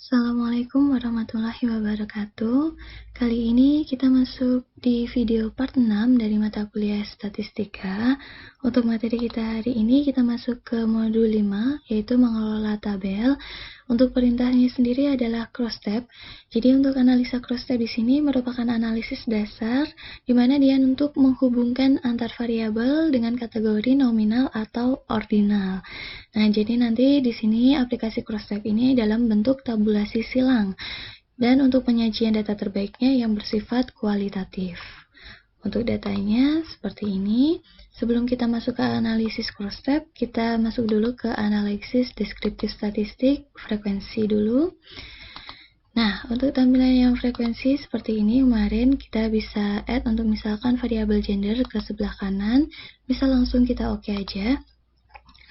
Assalamualaikum warahmatullahi wabarakatuh. Kali ini kita masuk di video part 6 dari mata kuliah Statistika. Untuk materi kita hari ini kita masuk ke modul 5, yaitu mengelola tabel. Untuk perintahnya sendiri adalah cross-tab. Jadi untuk analisa cross-tab di sini merupakan analisis dasar di mana dia untuk menghubungkan antar variabel dengan kategori nominal atau ordinal. Nah, jadi nanti di sini aplikasi cross-tab ini dalam bentuk tabulasi silang dan untuk penyajian data terbaiknya yang bersifat kualitatif. Untuk datanya seperti ini. Sebelum kita masuk ke analisis cross-tab, kita masuk dulu ke analisis deskriptif statistik frekuensi dulu. Nah, untuk tampilan yang frekuensi seperti ini kemarin kita bisa add untuk misalkan variabel gender ke sebelah kanan, bisa langsung kita oke aja.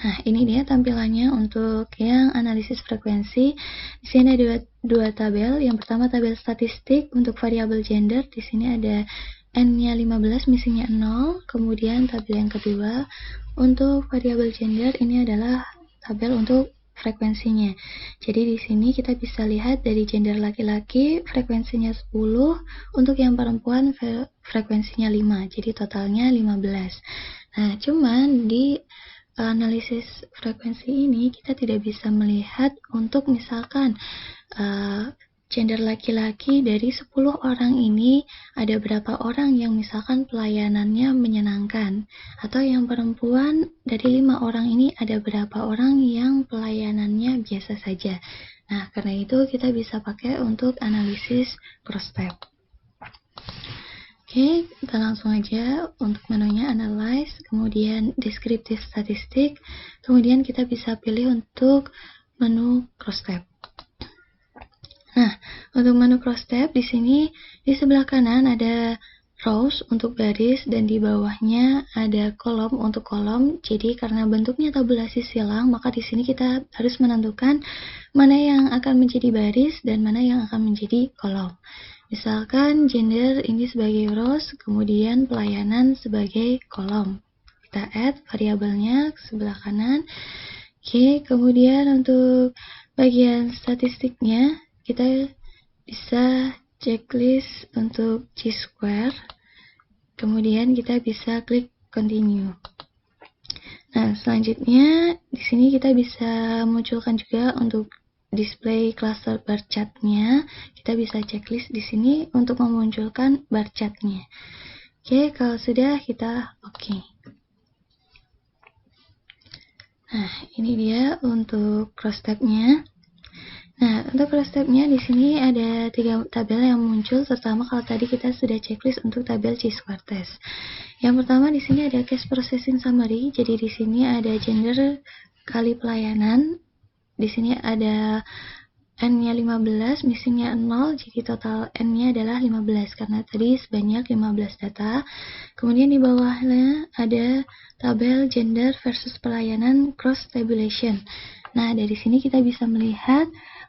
Nah, ini dia tampilannya untuk yang analisis frekuensi. Di sini ada dua tabel. Yang pertama tabel statistik untuk variabel gender. Di sini ada N-nya 15, missingnya 0. Kemudian tabel yang kedua untuk variabel gender ini adalah tabel untuk frekuensinya. Jadi di sini kita bisa lihat dari gender laki-laki frekuensinya 10, untuk yang perempuan frekuensinya 5. Jadi totalnya 15. Nah, cuman di analisis frekuensi ini kita tidak bisa melihat untuk misalkan gender laki-laki dari 10 orang ini ada berapa orang yang misalkan pelayanannya menyenangkan, atau yang perempuan dari 5 orang ini ada berapa orang yang pelayanannya biasa saja. Nah, karena itu kita bisa pakai untuk analisis cross-tab. Oke, kita langsung aja untuk menunya analyze, kemudian deskriptif statistik, kemudian kita bisa pilih untuk menu cross-tab. Nah, untuk menu cross-tab di sini di sebelah kanan ada rows untuk baris dan di bawahnya ada kolom untuk kolom. Jadi karena bentuknya tabulasi silang, maka di sini kita harus menentukan mana yang akan menjadi baris dan mana yang akan menjadi kolom. Misalkan gender ini sebagai rows, kemudian pelayanan sebagai kolom. Kita add variabelnya ke sebelah kanan. Oke, kemudian untuk bagian statistiknya kita bisa checklist untuk chi-square. Kemudian kita bisa klik continue. Nah, selanjutnya di sini kita bisa munculkan juga untuk display cluster bar chart-nya. Kita bisa checklist di sini untuk memunculkan bar chart-nya. Oke, kalau sudah kita oke. Nah, ini dia untuk cross-tab-nya. Nah, untuk cross-tab-nya di sini ada 3 tabel yang muncul, terutama kalau tadi kita sudah checklist untuk tabel chi-square test. Yang pertama di sini ada case processing summary. Jadi di sini ada gender kali pelayanan. Di sini ada N-nya 15, missingnya 0, jadi total N-nya adalah 15 karena tadi sebanyak 15 data. Kemudian di bawahnya ada tabel gender versus pelayanan cross tabulation. Nah, dari sini kita bisa melihat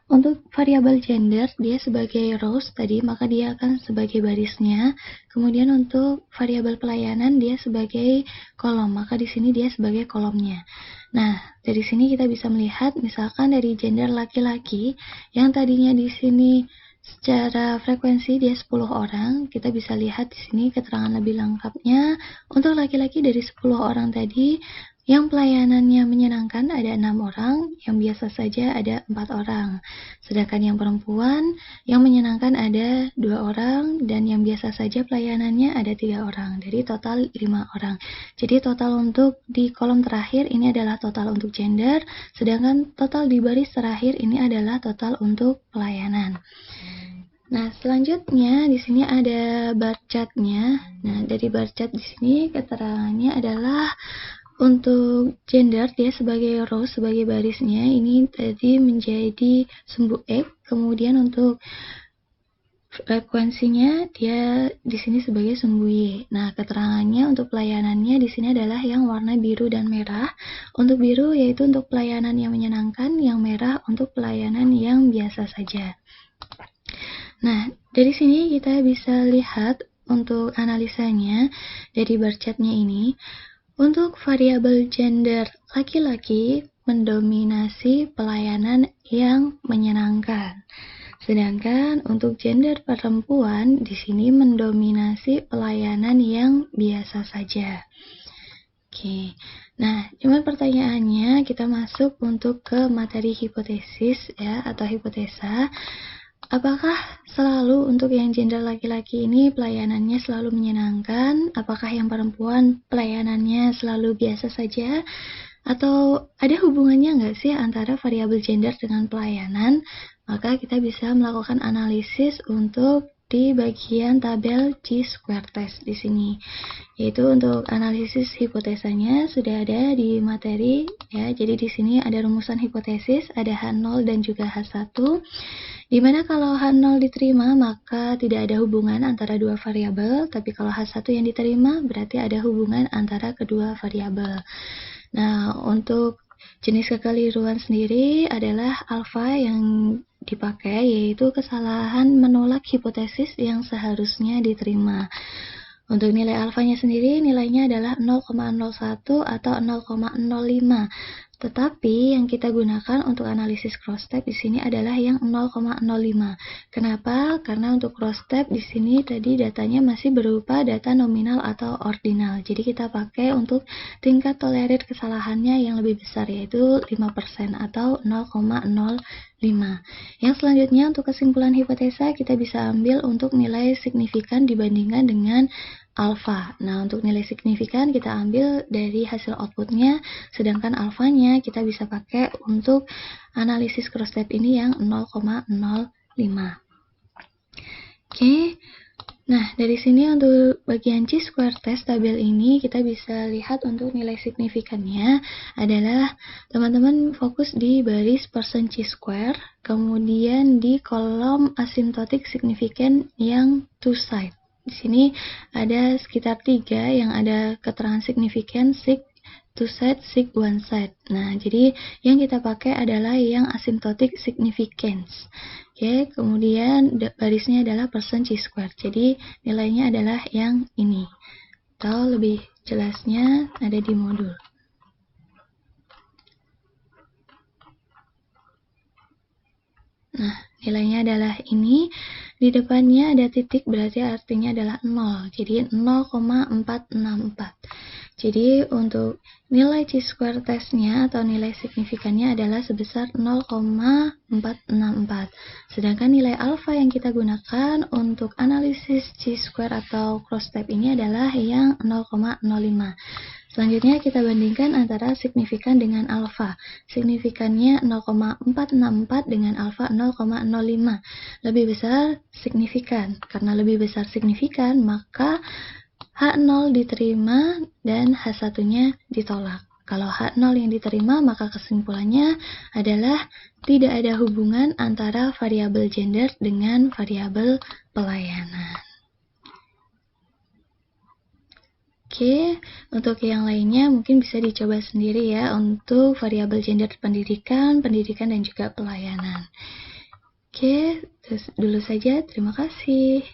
untuk variabel gender dia sebagai rows tadi, maka dia akan sebagai barisnya. Kemudian untuk variabel pelayanan dia sebagai kolom, maka di sini dia sebagai kolomnya. Nah, dari sini kita bisa melihat misalkan dari gender laki-laki yang tadinya di sini secara frekuensi dia 10 orang, kita bisa lihat di sini keterangan lebih lengkapnya. Untuk laki-laki dari 10 orang tadi yang pelayanannya menyenangkan ada 6 orang, yang biasa saja ada 4 orang. Sedangkan yang perempuan yang menyenangkan ada 2 orang dan yang biasa saja pelayanannya ada 3 orang. Dari total 5 orang. Jadi total untuk di kolom terakhir ini adalah total untuk gender, sedangkan total di baris terakhir ini adalah total untuk pelayanan. Nah, selanjutnya di sini ada bar chart-nya. Nah, dari bar chart di sini keterangannya adalah untuk gender dia sebagai row, sebagai barisnya ini tadi menjadi sumbu X. Kemudian untuk frekuensinya dia di sini sebagai sumbu Y. Nah, keterangannya untuk pelayanannya di sini adalah yang warna biru dan merah. Untuk biru yaitu untuk pelayanan yang menyenangkan, yang merah untuk pelayanan yang biasa saja. Nah, dari sini kita bisa lihat untuk analisanya dari bar chart-nya ini. Untuk variabel gender laki-laki, mendominasi pelayanan yang menyenangkan. Sedangkan untuk gender perempuan di sini mendominasi pelayanan yang biasa saja. Oke. Nah, cuman pertanyaannya kita masuk untuk ke materi hipotesis ya atau hipotesa. Apakah selalu untuk yang gender laki-laki ini pelayanannya selalu menyenangkan? Apakah yang perempuan pelayanannya selalu biasa saja? Atau ada hubungannya nggak sih antara variabel gender dengan pelayanan? Maka kita bisa melakukan analisis untuk di bagian tabel chi-square test di sini. Yaitu untuk analisis hipotesanya sudah ada di materi ya. Jadi di sini ada rumusan hipotesis, ada H0 dan juga H1. Di mana kalau H0 diterima maka tidak ada hubungan antara dua variabel, tapi kalau H1 yang diterima berarti ada hubungan antara kedua variabel. Nah, untuk jenis kekeliruan sendiri adalah alfa yang dipakai, yaitu kesalahan menolak hipotesis yang seharusnya diterima. Untuk nilai alfanya sendiri, nilainya adalah 0,01 atau 0,05. Tetapi yang kita gunakan untuk analisis cross step di sini adalah yang 0,05. Kenapa? Karena untuk cross step di sini tadi datanya masih berupa data nominal atau ordinal. Jadi kita pakai untuk tingkat tolerir kesalahannya yang lebih besar, yaitu 5% atau 0,05. Yang selanjutnya untuk kesimpulan hipotesa kita bisa ambil untuk nilai signifikan dibandingkan dengan alfa. Nah, untuk nilai signifikan kita ambil dari hasil outputnya, sedangkan alfanya kita bisa pakai untuk analisis cross step ini yang 0,05. Oke. Nah, dari sini untuk bagian chi-square test tabel ini kita bisa lihat untuk nilai signifikannya adalah teman-teman fokus di baris persen chi-square, kemudian di kolom asymptotic significant yang two side. Di sini ada sekitar 3 yang ada keterangan signifikan sig two side, sig one side. Nah, jadi yang kita pakai adalah yang asymptotic significance. Oke, kemudian barisnya adalah persen chi-square. Jadi nilainya adalah yang ini. Atau lebih jelasnya ada di modul. Nah, nilainya adalah ini. Di depannya ada titik, berarti artinya adalah 0. Jadi 0,464. Jadi untuk nilai chi-square testnya atau nilai signifikannya adalah sebesar 0,464. Sedangkan nilai alfa yang kita gunakan untuk analisis chi-square atau cross step ini adalah yang 0,05. Selanjutnya kita bandingkan antara signifikan dengan alfa. Signifikannya 0,464 dengan alfa 0,05. Lebih besar signifikan. Karena lebih besar signifikan, maka H0 diterima dan H1-nya ditolak. Kalau H0 yang diterima, maka kesimpulannya adalah tidak ada hubungan antara variabel gender dengan variabel pelayanan. Oke, untuk yang lainnya mungkin bisa dicoba sendiri ya untuk variabel gender pendidikan dan juga pelayanan. Oke, terus dulu saja. Terima kasih.